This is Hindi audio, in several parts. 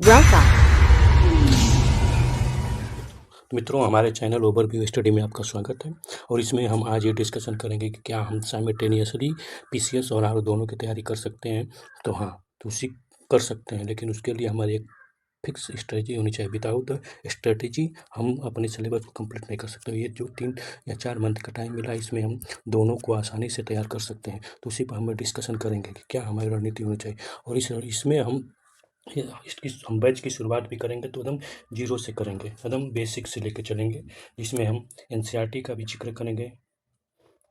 Welcome. मित्रों, हमारे चैनल ओवरव्यू स्टडी में आपका स्वागत है और इसमें हम आज ये डिस्कशन करेंगे कि क्या हम साइमल्टेनियसली पीसीएस और आर दोनों की तैयारी कर सकते हैं। तो हाँ, तो उसी कर सकते हैं, लेकिन उसके लिए हमारी एक फिक्स स्ट्रेटजी होनी चाहिए। विदाउट स्ट्रेटजी हम अपने सिलेबस को कंप्लीट नहीं कर सकते। ये जो 3 या 4 मंथ का टाइम मिला, इसमें हम दोनों को आसानी से तैयार कर सकते हैं। तो उसी पर हम डिस्कशन करेंगे कि क्या हमारी रणनीति होनी चाहिए और इसमें हम बैच की शुरुआत भी करेंगे तो एकदम जीरो से करेंगे, एकदम बेसिक से लेके चलेंगे, जिसमें हम एनसीईआरटी का भी जिक्र करेंगे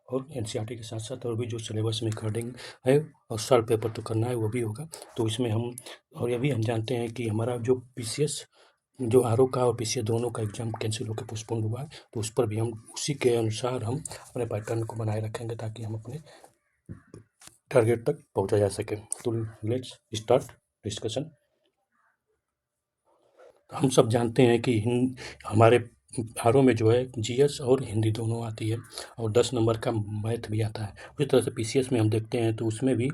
और एनसीईआरटी के साथ साथ और भी जो सिलेबस में अकॉर्डिंग है और सॉल्व पेपर तो करना है वो भी होगा। तो इसमें हम और ये भी हम जानते हैं कि हमारा जो पीसीएस जो आरओ का और पीसीएस दोनों का एग्जाम कैंसिल होकर पोस्टपोन हुआ है, तो उस पर भी हम उसी के अनुसार हम अपने पैटर्न को बनाए रखेंगे ताकि हम अपने टारगेट तक पहुंचा जा सके। तो लेट्स स्टार्ट डिस्कशन। हम सब जानते हैं कि हमारे आरओ में जो है जीएस और हिंदी दोनों आती है और 10 नंबर का मैथ भी आता है। उसी तरह से पीसीएस में हम देखते हैं तो उसमें भी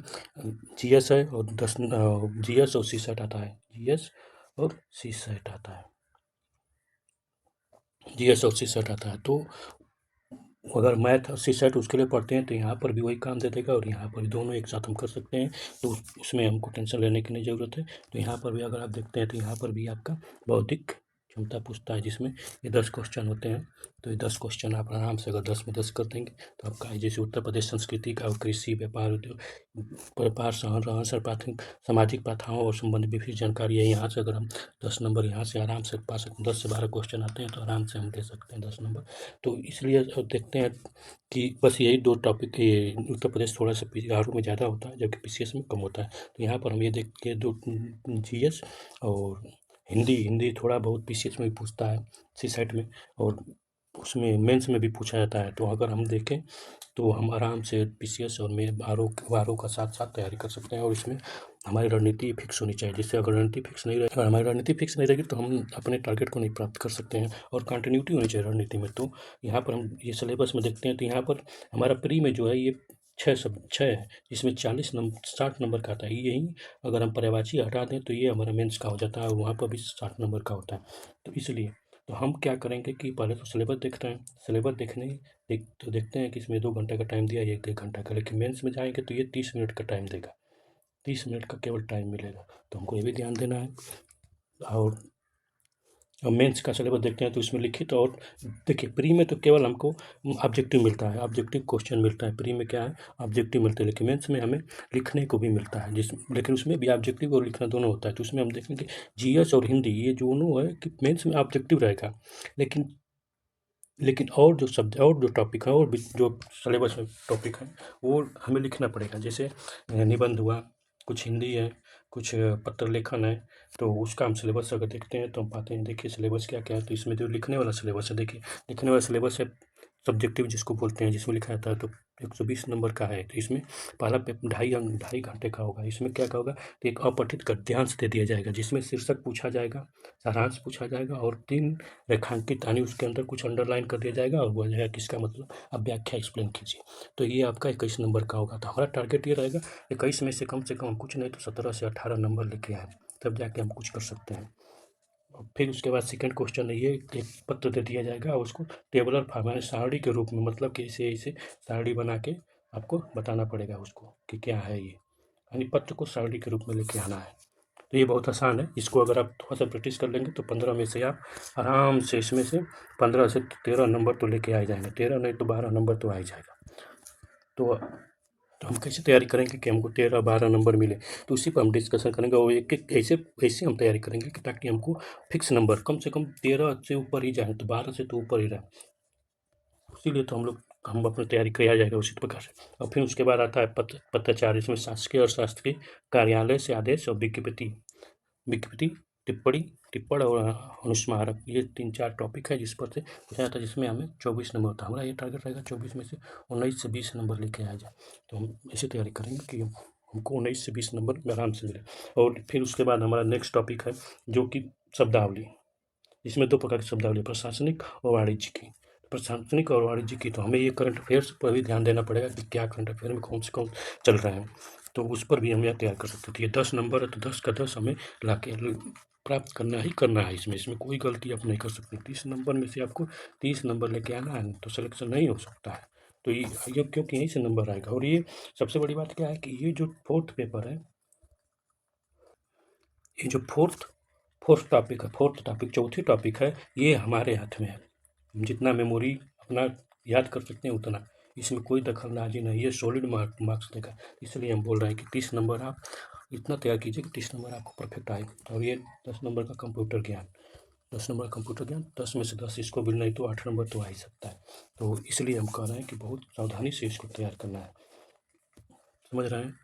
जीएस है और जीएस और सी सेट आता है। जीएस और सी सेट आता है। जीएस और सी सेट आता है। तो अगर मैथ और सी सेट उसके लिए पढ़ते हैं तो यहाँ पर भी वही काम दे देगा और यहाँ पर भी दोनों एक साथ हम कर सकते हैं। तो उसमें हमको टेंशन लेने की नहीं ज़रूरत है। तो यहाँ पर भी अगर आप देखते हैं तो यहाँ पर भी आपका बौद्धिक क्षमता पूछता है, जिसमें ये 10 क्वेश्चन होते हैं। तो ये 10 क्वेश्चन आप आराम से अगर 10 में 10 कर देंगे तो आपका जैसे उत्तर प्रदेश संस्कृति का और कृषि, व्यापार, उद्योग, व्यापार, रहन सहन, सामाजिक प्रथाओं और संबंधित विभिन्न जानकारी है। यहाँ से अगर हम 10 नंबर यहाँ से आराम से पा सकते हैं। 10 से 12 क्वेश्चन आते हैं तो आराम से हम दे सकते हैं 10 नंबर। तो इसलिए देखते हैं कि बस यही 2 टॉपिक, ये उत्तर प्रदेश थोड़ा सा आरओ में ज़्यादा होता है जबकि पीसीएस में कम होता है। तो यहाँ पर हम ये देख के 2 जीएस और हिंदी थोड़ा बहुत पीसीएस में भी पूछता है, सी सेट में, और उसमें मेंस में भी पूछा जाता है। तो अगर हम देखें तो हम आराम से पीसीएस और में आरओ का साथ साथ तैयारी कर सकते हैं और इसमें हमारी रणनीति फिक्स होनी चाहिए। जिससे अगर रणनीति फिक्स नहीं रहेगी, अगर हमारी रणनीति फिक्स नहीं रहेगी तो हम अपने टारगेट को नहीं प्राप्त कर सकते हैं और कंटिन्यूटी होनी चाहिए रणनीति में। तो यहाँ पर हम ये सिलेबस में देखते हैं तो यहाँ पर हमारा प्री में जो है ये 6 है, जिसमें 60 नंबर का आता है। यही अगर हम पर्यायवाची हटा दें तो ये हमारा मेंस का हो जाता है और वहाँ पर भी 60 नंबर का होता है। तो इसलिए तो हम क्या करेंगे कि पहले तो सिलेबस देखते हैं। सिलेबस देखते हैं कि इसमें 2 घंटे का टाइम दिया है, 1 घंटा का, लेकिन मेंस में जाएंगे तो ये 30 मिनट का टाइम देगा। 30 मिनट का केवल टाइम मिलेगा, तो हमको ये भी ध्यान देना है। और मेंस का सिलेबस देखते हैं तो इसमें लिखित और देखिए प्री में तो केवल हमको ऑब्जेक्टिव मिलता है, ऑब्जेक्टिव क्वेश्चन मिलता है। प्री में क्या है, ऑब्जेक्टिव मिलते हैं, लेकिन मेंस में हमें लिखने को भी मिलता है, लेकिन उसमें भी ऑब्जेक्टिव और लिखना दोनों होता है। तो उसमें हम देखेंगे जीएस और हिंदी ये दोनों है कि मेंस में ऑब्जेक्टिव रहेगा, लेकिन और जो टॉपिक है और भी जो सिलेबस में टॉपिक है वो हमें लिखना पड़ेगा। जैसे निबंध हुआ, कुछ हिंदी है, कुछ पत्र लेखन है। तो उसका हम सिलेबस अगर देखते हैं तो हम पाते हैं, देखिए सिलेबस क्या क्या है। तो इसमें जो लिखने वाला सिलेबस है, देखिए लिखने वाला सिलेबस है सब्जेक्टिव जिसको बोलते हैं, जिसमें लिखा जाता है तो 120 नंबर का है। तो इसमें पहला पेपर 2.5 घंटे का होगा। इसमें क्या क्या होगा, तो एक अपठित गद्यांश दे दिया जाएगा जिसमें शीर्षक पूछा जाएगा, सारांश पूछा जाएगा और 3 रेखांकित यानी उसके अंदर कुछ अंडरलाइन कर दिया जाएगा और बोला जाएगा किसका मतलब, अब व्याख्या एक्सप्लेन कीजिए। तो ये आपका 21 नंबर का होगा। तो हमारा टारगेट ये रहेगा 21 में से कम कुछ नहीं तो 17 से 18 नंबर लेके आए, तब जाके हम कुछ कर सकते हैं। और फिर उसके बाद सेकंड क्वेश्चन है, ये एक पत्र दे दिया जाएगा और उसको टेबलर फॉर्म यानी सारणी के रूप में, मतलब कि ऐसे सारणी बना के आपको बताना पड़ेगा उसको कि क्या है ये, यानी पत्र को सारणी के रूप में लेके आना है। तो ये बहुत आसान है। इसको अगर आप थोड़ा सा प्रैक्टिस कर लेंगे तो 15 में से आप आराम से इसमें से 15 से 13 नंबर तो लेके आ जाएंगे। 13 नहीं तो 12 नंबर तो आ ही जाएगा। तो हम कैसे तैयारी करेंगे कि हमको 13-12 नंबर मिले, तो उसी पर हम डिस्कशन करेंगे और एक एक ऐसे हम तैयारी करेंगे कि ताकि हमको फिक्स नंबर कम से कम 13 से ऊपर ही जाए, तो 12 से तो ऊपर ही रहे। इसीलिए तो हम अपनी तैयारी किया जाएगा उसी प्रकार से। और फिर उसके बाद आता है पत्राचार। इसमें शासकीय और शासकीय कार्यालय से आदेश और विज्ञप्ति, टिप्पण और अनुस्मारक, ये 3-4 टॉपिक है जिस पर से पूछा जाता है, जिसमें हमें 24 नंबर होता है। हमारा ये टारगेट रहेगा 24 में से 19 से 20 नंबर लेके आ जाए। तो हम ऐसे तैयारी करेंगे कि हमको 19 से 20 नंबर आराम से मिले। और फिर उसके बाद हमारा नेक्स्ट टॉपिक है जो कि शब्दावली। इसमें 2 प्रकार की शब्दावली, प्रशासनिक और वाणिज्य की। प्रशासनिक और वाणिज्य की तो हमें ये करंट अफेयर्स पर भी ध्यान देना पड़ेगा कि क्या करंट अफेयर में कौन से कौन चल रहे हैं, तो उस पर भी हम यह तैयार कर सकते थे। ये 10 नंबर है तो 10 का 10 हमें ला के प्राप्त करना ही करना है इसमें कोई गलती आप नहीं कर सकते। 30 नंबर में से आपको 30 नंबर लेके आना है, तो सिलेक्शन नहीं हो सकता है। तो ये क्योंकि यहीं से नंबर आएगा। और ये सबसे बड़ी बात क्या है कि ये जो फोर्थ पेपर है, ये जो फोर्थ टॉपिक चौथी टॉपिक है, ये हमारे हाथ में है। हम जितना मेमोरी अपना याद कर सकते हैं उतना, इसमें कोई दखलंदाजी नहीं, ये सॉलिड मार्क्स देगा। इसलिए हम बोल रहे हैं कि 30 नंबर आप इतना तैयार कीजिए कि 30 नंबर आपको परफेक्ट आए। और ये 10 नंबर का कंप्यूटर ज्ञान, 10 नंबर कंप्यूटर ज्ञान, 10 में से 10 इसको भी नहीं तो 8 नंबर तो आ ही सकता है। तो इसलिए हम कह रहे हैं कि बहुत सावधानी से इसको तैयार करना है, समझ रहे हैं।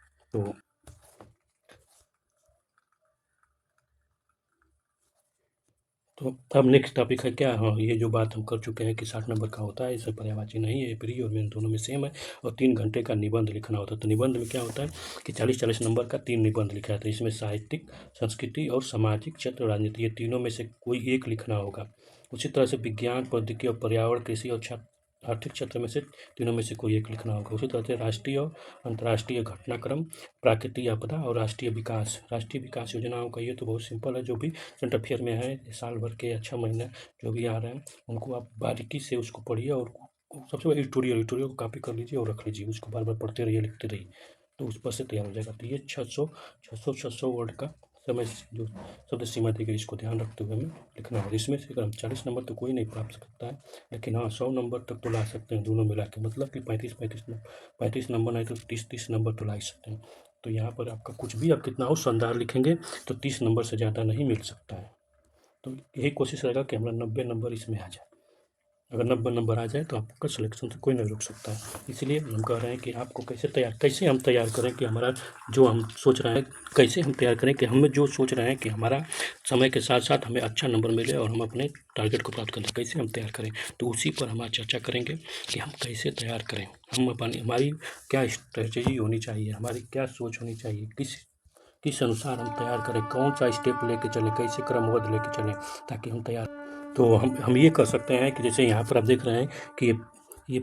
तो अब नेक्स्ट टॉपिक है क्या, हाँ, ये जो बात हम कर चुके हैं कि 60 नंबर का होता है, इसमें पर्यायवाची नहीं है, प्री और मेन दोनों में सेम है। और 3 घंटे का निबंध लिखना होता है। तो निबंध में क्या होता है कि 40-40 नंबर का 3 निबंध लिखा जाता है। इसमें साहित्यिक, संस्कृति और सामाजिक क्षेत्र, राजनीति, ये तीनों में से कोई एक लिखना होगा। उसी तरह से विज्ञान, प्रौद्योगिकी और पर्यावरण, कृषि और आर्थिक क्षेत्र में से तीनों में से कोई एक लिखना होगा। उसी तरह से राष्ट्रीय और अंतर्राष्ट्रीय घटनाक्रम, प्राकृतिक आपदा और राष्ट्रीय विकास योजनाओं का, ये तो बहुत सिंपल है। जो भी करंट अफेयर में है, साल भर के 6 महीने जो भी आ रहे हैं, उनको आप बारीकी से उसको पढ़िए। और सबसे पहले एडिटोरियल को कॉपी कर लीजिए और रख लीजिए, उसको बार बार पढ़ते रहिए, लिखते रहिए, तो उस पर से तैयार हो जाएगा। तो ये 600 वर्ड का समय जो शब्द सीमा दी गई, इसको ध्यान रखते हुए हमें लिखना है। इसमें से अगर हम 40 नंबर तो कोई नहीं प्राप्त करता है, लेकिन हाँ 100 नंबर तक तो ला सकते हैं दोनों मिला के, मतलब कि 35 नंबर नहीं तो 30 नंबर तो ला ही सकते हैं। तो यहाँ पर आपका कुछ भी आप कितना और शानदार लिखेंगे तो 30 नंबर से ज़्यादा नहीं मिल सकता है। तो यही कोशिश रहेगा कि हमारा 90 नंबर इसमें आ जाए। अगर 90 नंबर आ जाए तो आपका सिलेक्शन से कोई नहीं रोक सकता है। इसलिए हम कह रहे हैं कि आपको कैसे हम तैयार करें कि हमारा जो हम सोच रहे हैं, कैसे हम तैयार करें कि हमें जो सोच रहे हैं कि हमारा समय के साथ साथ हमें अच्छा नंबर मिले और हम अपने टारगेट को प्राप्त करें, कैसे हम तैयार करें। तो उसी पर हम आज चर्चा करेंगे कि हम कैसे तैयार करें, हमारी क्या स्ट्रेटेजी होनी चाहिए, हमारी क्या सोच होनी चाहिए, किस अनुसार हम तैयार करें, कौन सा स्टेप लेके चलें, कैसे क्रमबद्ध लेके चलें, ताकि हम तैयार। तो हम ये कर सकते हैं कि जैसे यहाँ पर आप देख रहे हैं कि ये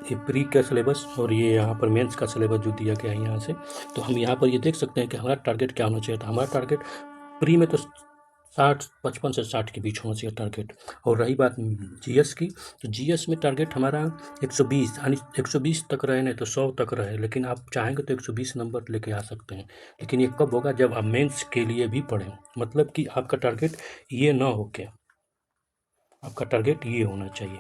ये प्री का सिलेबस और ये यहाँ पर मेंस का सिलेबस जो दिया गया है यहाँ से, तो हम यहाँ पर ये देख सकते हैं कि हमारा टारगेट क्या होना चाहिए था। हमारा टारगेट प्री में तो 55 से 60 के बीच होना चाहिए टारगेट। और रही बात जीएस की, तो जीएस में टारगेट हमारा 120, यानी 120 तक रहे, नहीं तो 100 तक रहे, लेकिन आप चाहेंगे तो 120 नंबर लेके आ सकते हैं। लेकिन ये कब होगा, जब आप मेंस के लिए भी पढ़ें। मतलब कि आपका टारगेट ये ना हो के, आपका टारगेट ये होना चाहिए,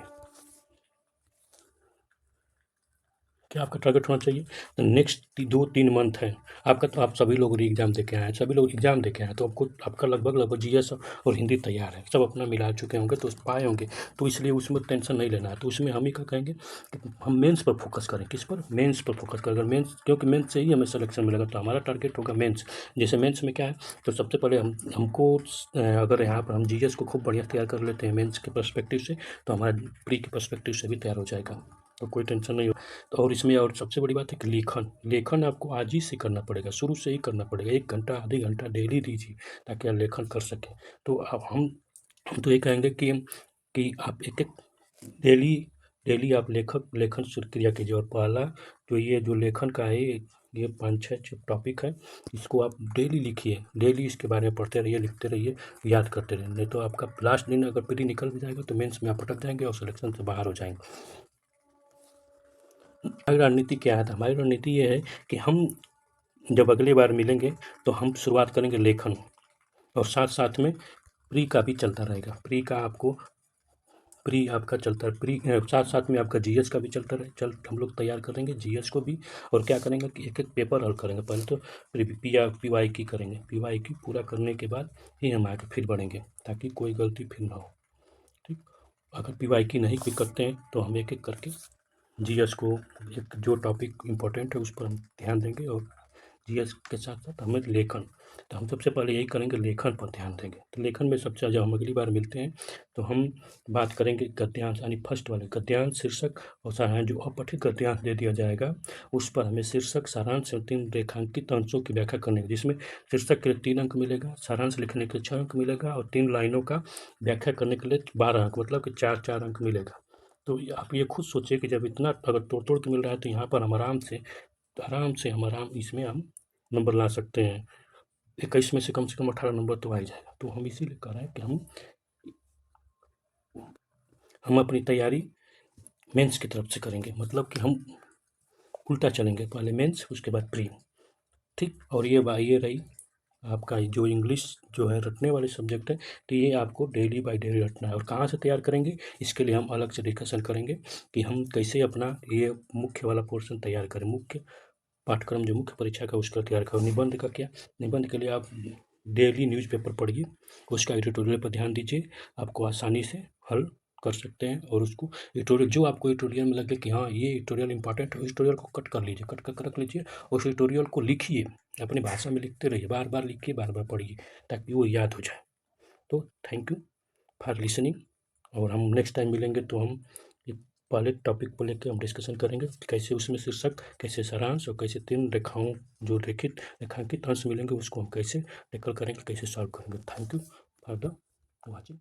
क्या आपका टारगेट होना चाहिए। तो नेक्स्ट 2-3 मंथ है आपका, तो आप सभी लोग एग्ज़ाम दे के आए हैं, सभी लोग एग्ज़ाम दे के आए हैं, तो आपका लगभग जीएस और हिंदी तैयार है, सब अपना मिला चुके होंगे, तो पाए होंगे। तो इसलिए उसमें टेंशन नहीं लेना है। तो उसमें हम ही क्या कहेंगे कि हम मेंस पर फोकस करें। किस पर? मेंस पर फोकस करें। अगर मेंस, क्योंकि मेंस से ही हमें सिलेक्शन मिलेगा, तो हमारा टारगेट होगा मेंस। जैसे मेंस में क्या है, तो सबसे पहले हमको अगर यहाँ पर हम जीएस को खूब बढ़िया तैयार कर लेते हैं मेंस के पर्सपेक्टिव से, तो हमारा प्री के पर्सपेक्टिव से भी तैयार हो जाएगा, तो कोई टेंशन नहीं हो। तो और इसमें और सबसे बड़ी बात है कि लेखन आपको आज ही से करना पड़ेगा, शुरू से ही करना पड़ेगा। 1 घंटा, आधे घंटा डेली दीजिए, ताकि आप लेखन कर सकें। तो अब हम तो ये कहेंगे कि आप एक डेली डेली आप लेखन शुरू क्रिया कीजिए। और पहला तो ये जो लेखन का है, ये 5-6 जो टॉपिक है, इसको आप डेली लिखिए, डेली इसके बारे में पढ़ते रहिए, लिखते रहिए, याद करते रहिए। नहीं तो आपका लास्ट दिन अगर प्री निकल भी जाएगा तो मेंस में आप अटक जाएंगे और सिलेक्शन से बाहर हो जाएंगे। हमारी रणनीति क्या है? तो हमारी रणनीति ये है कि हम जब अगली बार मिलेंगे तो हम शुरुआत करेंगे लेखन, और साथ साथ में प्री का भी चलता रहेगा। प्री आपका चलता है, प्री साथ साथ में आपका जीएस का भी चलता रहे। हम लोग तैयार करेंगे जीएस को भी। और क्या करेंगे कि एक एक पेपर हल करेंगे। पहले तो पीवाई की करेंगे, पीवाई की पूरा करने के बाद ही हम आगे फिर बढ़ेंगे, ताकि कोई गलती फिर ना हो। ठीक, अगर पीवाई की नहीं कोई करते हैं तो हम एक एक करके जीएस को, एक जो टॉपिक इम्पोर्टेंट है उस पर हम ध्यान देंगे, और जीएस के साथ साथ हमें लेखन, तो हम सबसे पहले यही करेंगे, लेखन पर ध्यान देंगे। तो लेखन में सबसे, जब हम अगली बार मिलते हैं तो हम बात करेंगे गद्यांश, यानी फर्स्ट वाले गद्यांश, शीर्षक और सारांश। जो अपठित गद्यांश दे दिया जाएगा उस पर हमें शीर्षक, सारांश और 3 रेखांकित अंशों की व्याख्या करनी है, जिसमें शीर्षक के लिए 3 अंक मिलेगा, सारांश लिखने के लिए 6 अंक मिलेगा, और 3 लाइनों का व्याख्या करने के लिए 12 अंक, मतलब कि 4-4 अंक मिलेगा। तो आप ये खुद सोचिए कि जब इतना अगर तोड़ के मिल रहा है, तो यहाँ पर हम आराम से इसमें हम नंबर ला सकते हैं। 21 में से कम 18 नंबर तो आ ही जाएगा। तो हम इसीलिए कह रहे हैं कि हम अपनी तैयारी मेंस की तरफ से करेंगे, मतलब कि हम उल्टा चलेंगे, पहले मेंस उसके बाद प्री, ठीक। और ये रही आपका जो इंग्लिश जो है रटने वाले सब्जेक्ट है, तो ये आपको डेली बाय डेली रटना है। और कहाँ से तैयार करेंगे, इसके लिए हम अलग से डिस्कशन करेंगे कि हम कैसे अपना ये मुख्य वाला पोर्शन तैयार करें, मुख्य पाठ्यक्रम जो मुख्य परीक्षा का उसका तैयार करो। निबंध का क्या, निबंध के लिए आप डेली न्यूज़पेपर पढ़िए, उसका एडिटोरियल पर ध्यान दीजिए, आपको आसानी से हल कर सकते हैं। और उसको एडिटोरियल जो आपको एडिटोरियल में लगे कि हाँ ये एडिटोरियल इंपॉर्टेंट है, एडिटोरियल को कट कर लीजिए, कट कर रख लीजिए। उस एडिटोरियल को लिखिए, अपनी भाषा में लिखते रहिए, बार बार लिखिए, बार बार पढ़िए, ताकि वो याद हो जाए। तो थैंक यू फॉर लिसनिंग। और हम नेक्स्ट टाइम मिलेंगे तो हम पहले टॉपिक को लेकर हम डिस्कशन करेंगे, कैसे उसमें शीर्षक, कैसे सारांश और कैसे 3 रेखाओं जो रेखांकित अंश मिलेंगे उसको हम कैसे टैकल करेंगे, कैसे सॉल्व करेंगे। Thank you for the watching.